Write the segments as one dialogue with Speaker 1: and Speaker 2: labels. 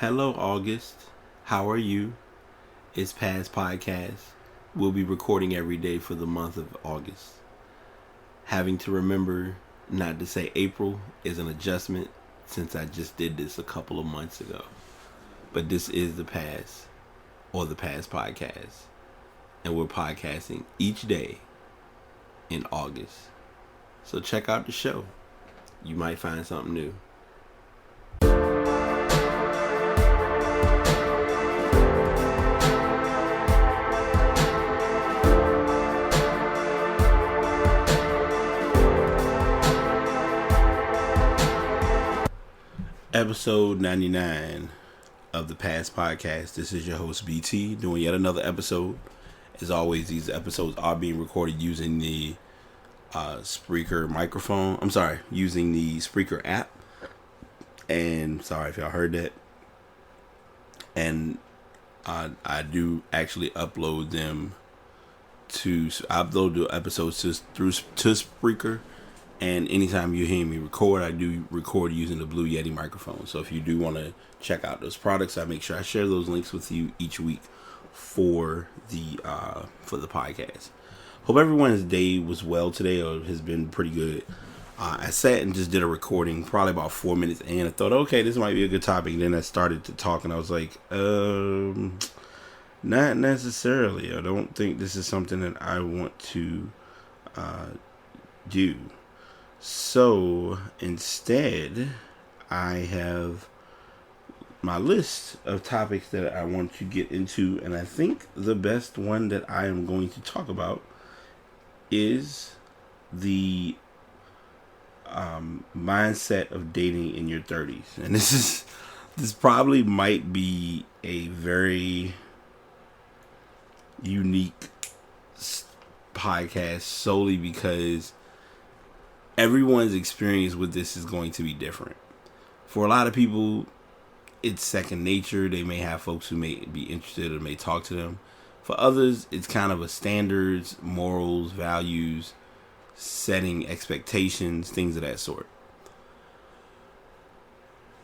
Speaker 1: Hello, August. How are you? It's Past Podcast. We'll be recording every day for the month of August. Having to remember not to say April is an adjustment since I just did this a couple of months ago. But this is the past, or the Past Podcast. And we're podcasting each day in August. So check out the show. You might find something new. Episode 99 of the Past Podcast. This is your host BT doing yet another episode. As always, these episodes are being recorded using the Spreaker microphone. Using the Spreaker app. And sorry if y'all heard that. And I do actually upload them the episodes to Spreaker. And anytime you hear me record, I do record using the Blue Yeti microphone. So if you do want to check out those products, I make sure I share those links with you each week for the podcast. Hope everyone's day was well today, or has been pretty good. I sat and just did a recording, probably about 4 minutes in. I thought, okay, this might be a good topic. And then I started to talk, and I was like, not necessarily. I don't think this is something that I want to do. So instead, I have my list of topics that I want to get into, and I think the best one that I am going to talk about is the mindset of dating in your 30s. And this probably might be a very unique podcast solely because everyone's experience with this is going to be different. For a lot of people, it's second nature. They may have folks who may be interested or may talk to them. For others, it's kind of a standards, morals, values, setting expectations, things of that sort.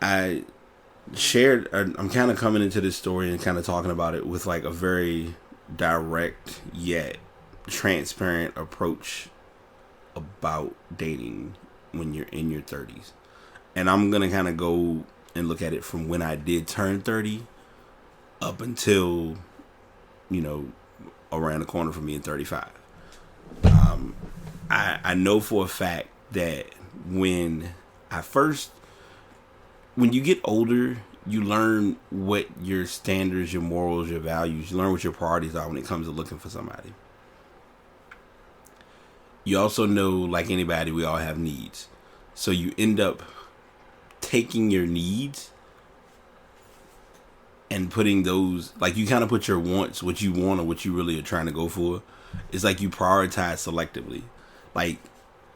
Speaker 1: I'm kind of coming into this story and kind of talking about it with like a very direct yet transparent approach about dating when you're in your 30s. And I'm going to kind of go and look at it from when I did turn 30 up until, around the corner from being 35. I know for a fact that when you get older, you learn what your standards, your morals, your values, you learn what your priorities are when it comes to looking for somebody. You also know, like anybody, we all have needs. So you end up taking your needs and putting those, like you kind of put your wants, what you want or what you really are trying to go for. It's like you prioritize selectively. Like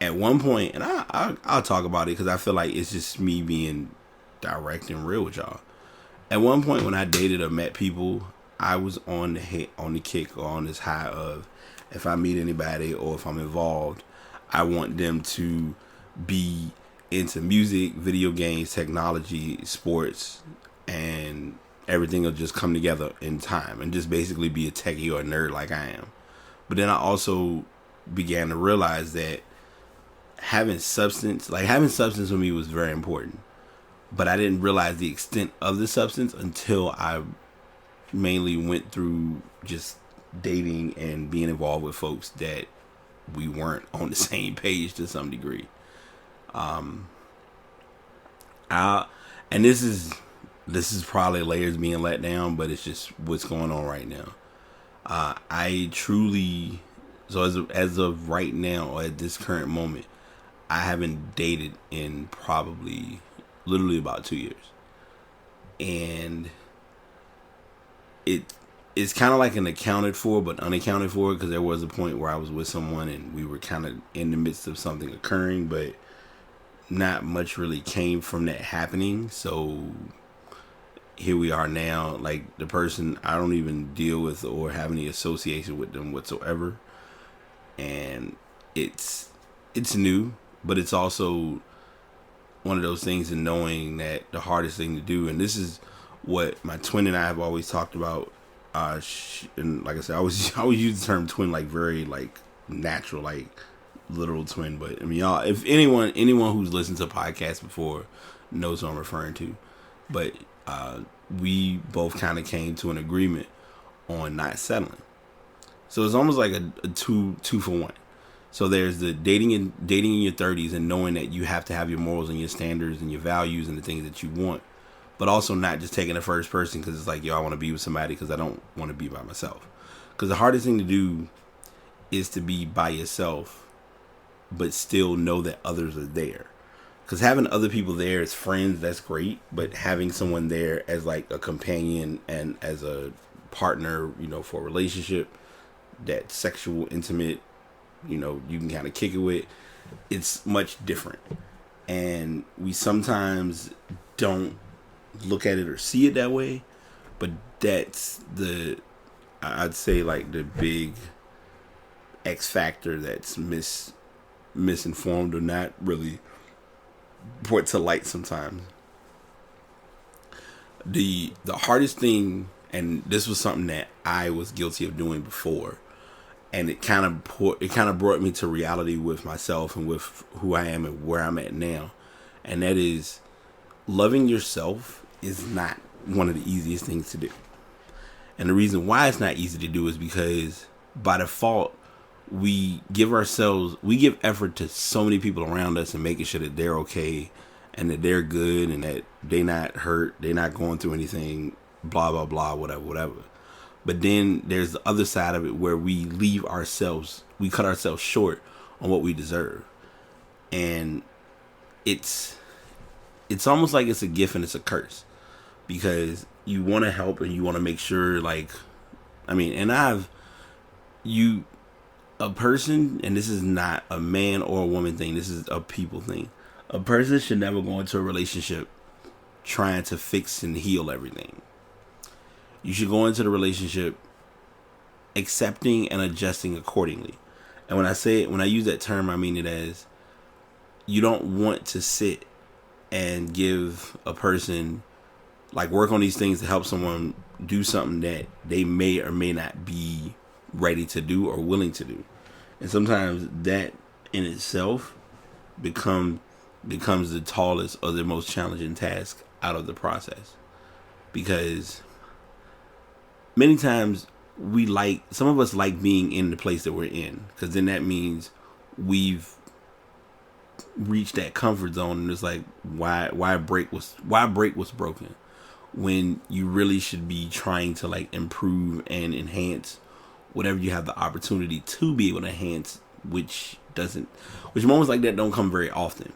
Speaker 1: at one point, and I'll talk about it because I feel like it's just me being direct and real with y'all. At one point when I dated or met people, I was on the kick or on this high of, if I meet anybody or if I'm involved, I want them to be into music, video games, technology, sports, and everything will just come together in time and just basically be a techie or a nerd like I am. But then I also began to realize that having substance with me was very important. But I didn't realize the extent of the substance until I mainly went through just dating and being involved with folks that we weren't on the same page to some degree. And this is probably layers being let down, but it's just what's going on right now. I truly, so as of right now, or at this current moment, I haven't dated in probably literally about 2 years. And it's kind of like an accounted for but unaccounted for, because there was a point where I was with someone and we were kind of in the midst of something occurring, but not much really came from that happening. So here we are now. Like, the person, I don't even deal with or have any association with them whatsoever. And it's new, but it's also one of those things in knowing that the hardest thing to do, and this is what my twin and I have always talked about. And like I said, I always use the term twin like very like natural, like literal twin. But I mean, y'all, if anyone who's listened to podcasts before knows what I'm referring to. But we both kind of came to an agreement on not settling. So it's almost like a two for one. So there's the dating in your 30s and knowing that you have to have your morals and your standards and your values and the things that you want, but also not just taking the first person because it's like, yo, I want to be with somebody because I don't want to be by myself. Because the hardest thing to do is to be by yourself, but still know that others are there. Because having other people there as friends, that's great. But having someone there as like a companion and as a partner, you know, for a relationship, that sexual, intimate, you know, you can kind of kick it with, it's much different. And we sometimes don't look at it or see it that way. But that's I'd say like the big X factor that's misinformed or not really brought to light sometimes. The hardest thing, and this was something that I was guilty of doing before, and it kind of brought me to reality with myself and with who I am and where I'm at now, and that is loving yourself is not one of the easiest things to do. And the reason why it's not easy to do is because by default we give effort to so many people around us and making sure that they're okay and that they're good and that they're not hurt, they're not going through anything, blah, blah, blah, whatever. But then there's the other side of it where we cut ourselves short on what we deserve. And it's almost like it's a gift and it's a curse, because you want to help and you want to make sure, like, I mean, and a person, and this is not a man or a woman thing, this is a people thing. A person should never go into a relationship trying to fix and heal everything. You should go into the relationship accepting and adjusting accordingly. And when I use that term, I mean it as, you don't want to sit and give a person, like, work on these things to help someone do something that they may or may not be ready to do or willing to do. And sometimes that in itself becomes the tallest or the most challenging task out of the process. Because many times some of us like being in the place that we're in, because then that means we've reached that comfort zone, and it's like, why break what's broken when you really should be trying to like improve and enhance whatever you have the opportunity to be able to enhance, which moments like that don't come very often.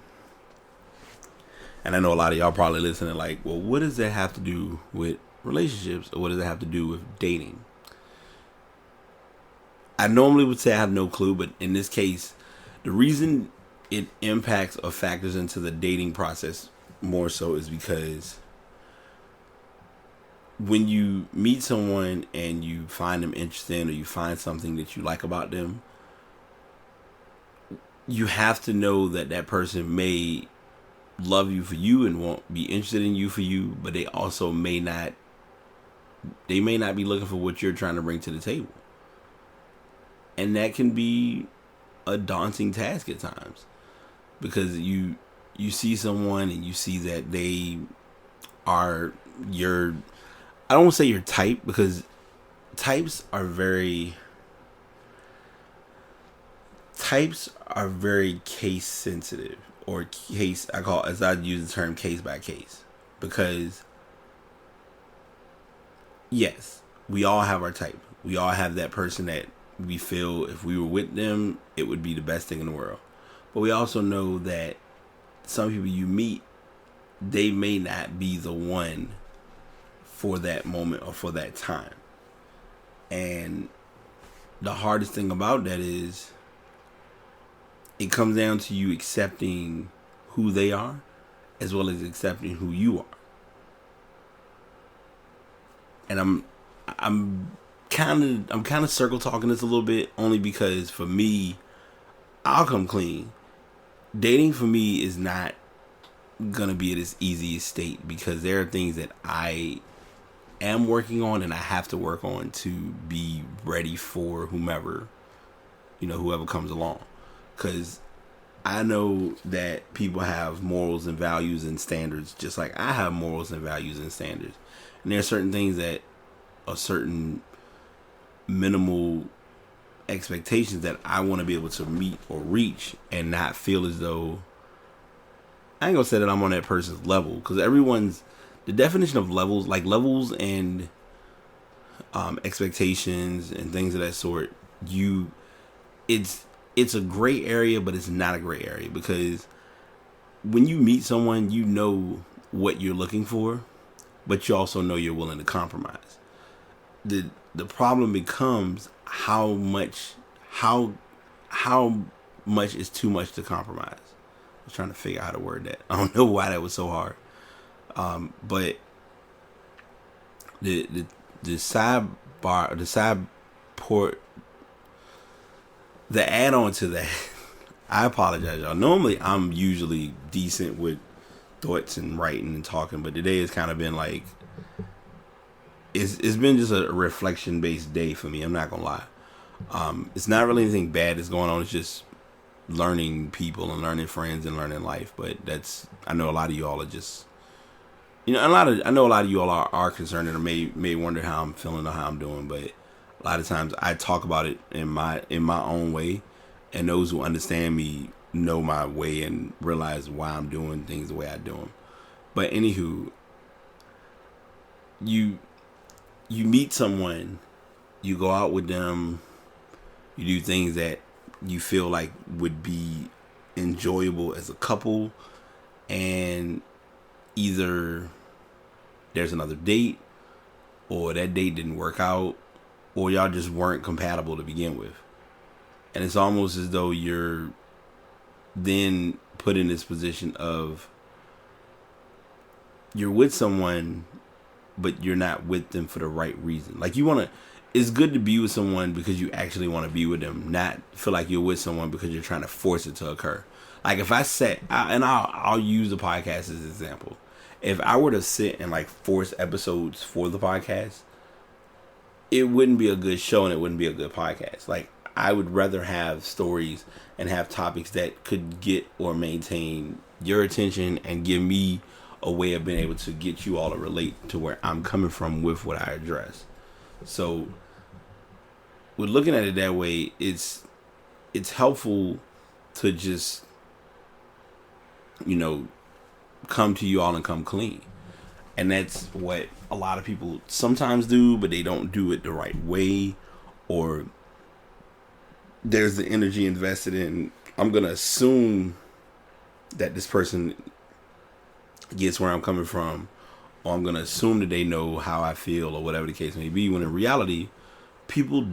Speaker 1: And I know a lot of y'all probably listening like, well, what does that have to do with relationships, or what does that have to do with dating? I normally would say I have no clue, but in this case, the reason it impacts or factors into the dating process more so is because when you meet someone and you find them interesting, or you find something that you like about them, you have to know that that person may love you for you and won't be interested in you for you, but they also may not be looking for what you're trying to bring to the table. And that can be a daunting task at times, because you see someone and you see that they are I don't want to say your type, because types are very case sensitive, or as I use the term, case by case. Because yes, we all have our type. We all have that person that we feel if we were with them, it would be the best thing in the world. But we also know that some people you meet, they may not be the one for that moment or for that time. And the hardest thing about that is it comes down to you accepting who they are as well as accepting who you are. And I'm kind of circle talking this a little bit, only because for me, I'll come clean. Dating for me is not gonna be at its easiest state, because there are things that I am working on and I have to work on to be ready for whomever, whoever comes along. Because I know that people have morals and values and standards just like I have morals and values and standards. And there are certain things that are certain minimal expectations that I want to be able to meet or reach and not feel as though, I ain't gonna say that I'm on that person's level, because the definition of levels, like levels and expectations and things of that sort, it's a gray area, but it's not a gray area, because when you meet someone, you know what you're looking for, but you also know you're willing to compromise. The problem becomes how much is too much to compromise. I was trying to figure out how to word that. I don't know why that was so hard. But the add-on to that, I apologize, y'all. Normally, I'm usually decent with thoughts and writing and talking, but today has kind of been like, it's been just a reflection-based day for me. I'm not gonna lie. It's not really anything bad that's going on. It's just learning people and learning friends and learning life. But I know a lot of y'all are just, I know a lot of you all are concerned and may wonder how I'm feeling or how I'm doing, but a lot of times I talk about it in my own way, and those who understand me know my way and realize why I'm doing things the way I do them. But anywho, you meet someone, you go out with them, you do things that you feel like would be enjoyable as a couple, and either there's another date, or that date didn't work out, or y'all just weren't compatible to begin with. And it's almost as though you're then put in this position of you're with someone, but you're not with them for the right reason. Like, it's good to be with someone because you actually want to be with them, not feel like you're with someone because you're trying to force it to occur. Like, if I'll use the podcast as an example. If I were to sit and force episodes for the podcast, it wouldn't be a good show and it wouldn't be a good podcast. Like, I would rather have stories and have topics that could get or maintain your attention and give me a way of being able to get you all to relate to where I'm coming from with what I address. So, with looking at it that way, it's helpful to just, come to you all and come clean. And that's what a lot of people sometimes do, but they don't do it the right way, or there's the energy invested in, I'm going to assume that this person gets where I'm coming from, or I'm going to assume that they know how I feel, or whatever the case may be, when in reality, people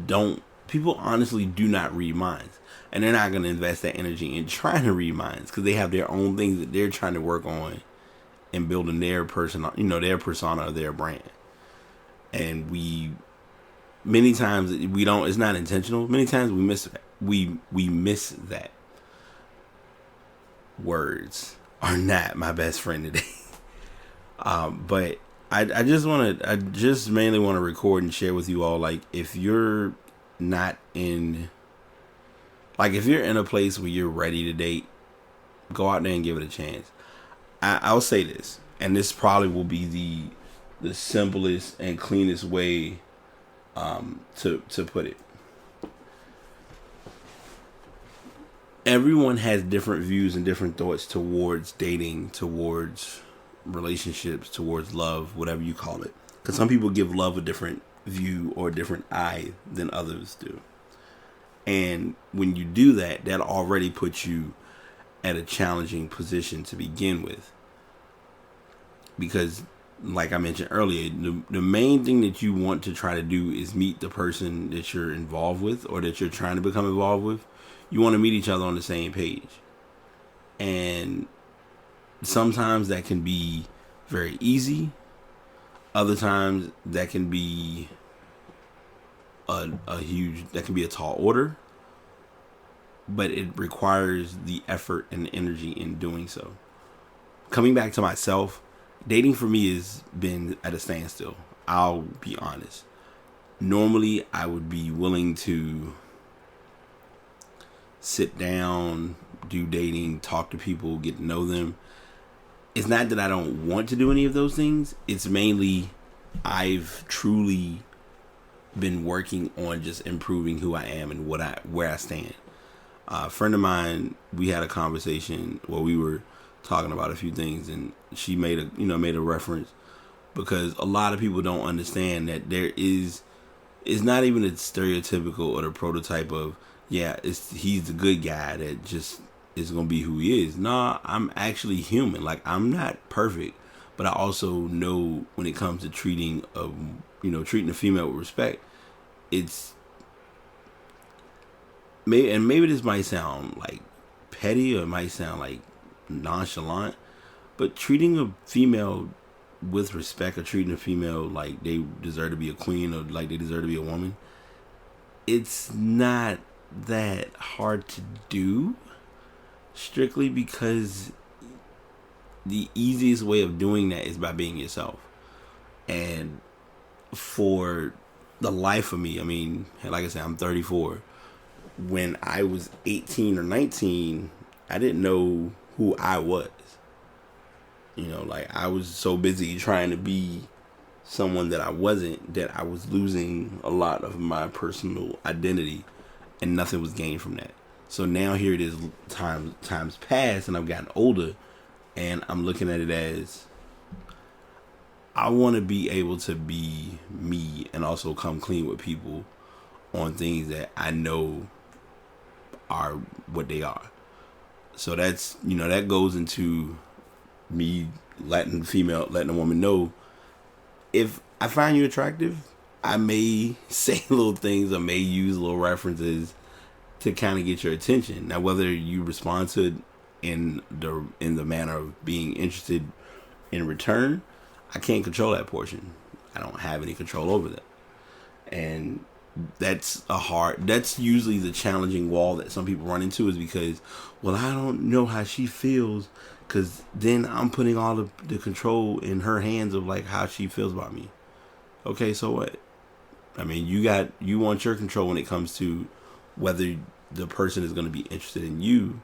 Speaker 1: honestly do not read minds. And they're not going to invest that energy in trying to read minds, because they have their own things that they're trying to work on and building their person, their persona or their brand. And many times it's not intentional. Many times we miss that. We miss that. Words are not my best friend today. But I just mainly want to record and share with you all, if you're not in, if you're in a place where you're ready to date, go out there and give it a chance. I'll say this, and this probably will be the simplest and cleanest way to put it. Everyone has different views and different thoughts towards dating, towards relationships, towards love, whatever you call it. Because some people give love a different view or a different eye than others do. And when you do that, that already puts you at a challenging position to begin with. Because, like I mentioned earlier, the main thing that you want to try to do is meet the person that you're involved with, or that you're trying to become involved with. You want to meet each other on the same page. And sometimes that can be very easy. Other times that can be that can be a tall order. But it requires the effort and the energy in doing so. Coming back to myself, dating for me has been at a standstill. I'll be honest. Normally, I would be willing to sit down, do dating, talk to people, get to know them. It's not that I don't want to do any of those things. It's mainly I've truly been working on just improving who I am and where I stand. A friend of mine, we had a conversation where we were talking about a few things, and she made a reference, because a lot of people don't understand that it's not even a stereotypical or the prototype of, he's the good guy that just is gonna be who he is. Nah, I'm actually human. Like, I'm not perfect, but I also know when it comes to treating a female with respect, it's maybe this might sound like petty, or it might sound like nonchalant, but treating a female with respect, or treating a female like they deserve to be a queen, or like they deserve to be a woman, it's not that hard to do, strictly because the easiest way of doing that is by being yourself. And for the life of me, I mean, like I said, I'm 34. When I was 18 or 19, I didn't know who I was. Like, I was so busy trying to be someone that I wasn't, that I was losing a lot of my personal identity, and nothing was gained from that. So now here it is, times past, and I've gotten older, and I'm looking at it as, I want to be able to be me and also come clean with people on things that I know are what they are. So that's, that goes into me letting a woman know, if I find you attractive, I may say little things, I may use little references to kind of get your attention. Now, whether you respond to it in the manner of being interested in return, I can't control that portion. I don't have any control over that. And that's usually the challenging wall that some people run into, is because, well, I don't know how she feels, because then I'm putting all the control in her hands of like how she feels about me. Okay, so what? I mean, you want your control when it comes to whether the person is going to be interested in you,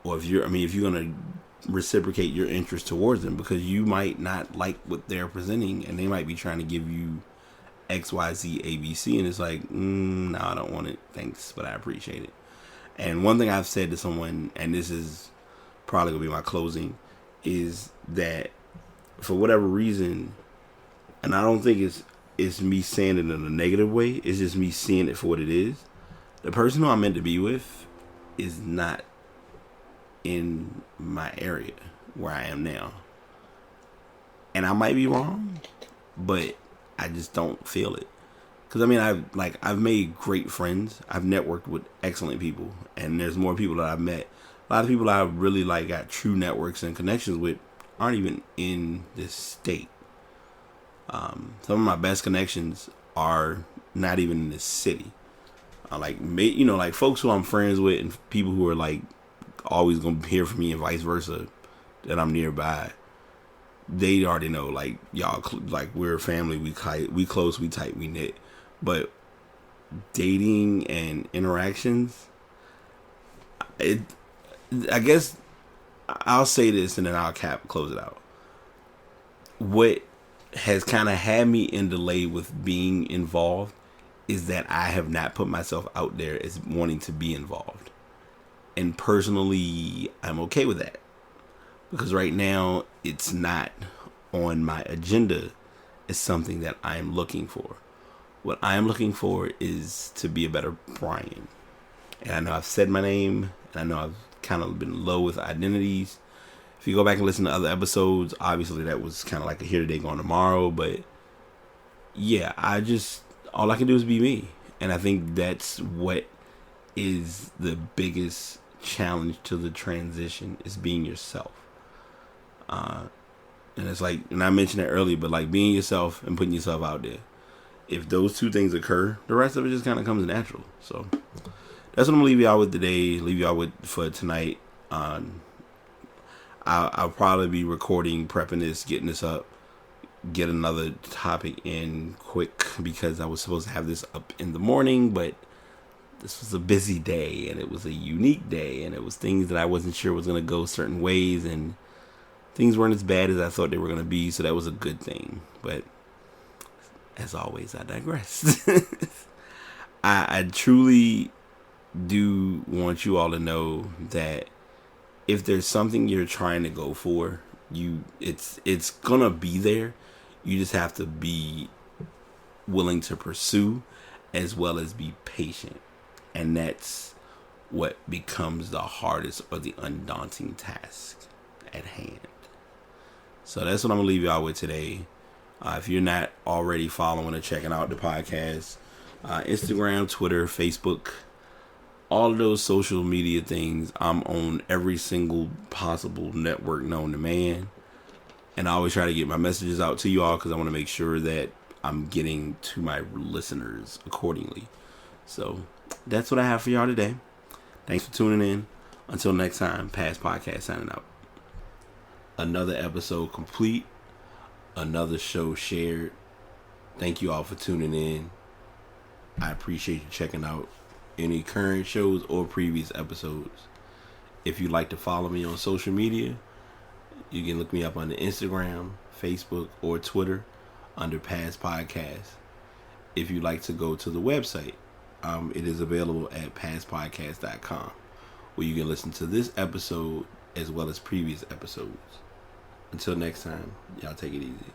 Speaker 1: or if you're going to reciprocate your interest towards them, because you might not like what they're presenting, and they might be trying to give you X, Y, Z, A, B, C, and it's like, no, I don't want it, thanks, but I appreciate it. And one thing I've said to someone, and this is probably gonna be my closing, is that for whatever reason, and I don't think it's me saying it in a negative way, it's just me seeing it for what it is. The person who I'm meant to be with is not in my area where I am now. And I might be wrong, but I just don't feel it. Because I mean, I've made great friends. I've networked with excellent people, and there's more people that I've met. A lot of people I really got true networks and connections with aren't even in this state. Some of my best connections are not even in this city. Like folks who I'm friends with, and people who are like always gonna hear from me, and vice versa, that I'm nearby. They already know, like, y'all, like, we're a family, we close, we tight, we knit. But dating and interactions, I guess I'll say this and then I'll close it out. What has kind of had me in delay with being involved is that I have not put myself out there as wanting to be involved. And personally, I'm okay with that. Because right now, it's not on my agenda. It's something that I'm looking for. What I'm looking for is to be a better Brian. And I know I've said my name, and I know I've kind of been low with identities. If you go back and listen to other episodes, obviously that was kind of like a here today, gone tomorrow. But yeah, all I can do is be me. And I think that's what is the biggest challenge to the transition, is being yourself. And it's like, and I mentioned it earlier, but like being yourself and putting yourself out there. If those two things occur, the rest of it just kind of comes natural. So that's what I'm gonna leave y'all with today. Leave y'all with for tonight. I'll probably be recording, prepping this, getting this up get another topic in quick because I was supposed to have this up in the morning, but this was a busy day and it was a unique day and it was things that I wasn't sure was going to go certain ways and things weren't as bad as I thought they were going to be, so that was a good thing. But as always, I digress. I truly do want you all to know that if there's something you're trying to go for, it's gonna be there. You just have to be willing to pursue as well as be patient. And that's what becomes the hardest or the undaunting task at hand. So that's what I'm gonna leave y'all with today. If you're not already following or checking out the podcast, Instagram, Twitter, Facebook, all of those social media things, I'm on every single possible network known to man. And I always try to get my messages out to you all because I want to make sure that I'm getting to my listeners accordingly. So that's what I have for y'all today. Thanks for tuning in. Until next time, Past Podcast signing out. Another episode complete. Another show shared. Thank you all for tuning in. I appreciate you checking out any current shows or previous episodes. If you'd like to follow me on social media, you can look me up on the Instagram, Facebook, or Twitter under Past Podcast. If you'd like to go to the website, it is available at pastpodcast.com, where you can listen to this episode as well as previous episodes. Until next time, y'all take it easy.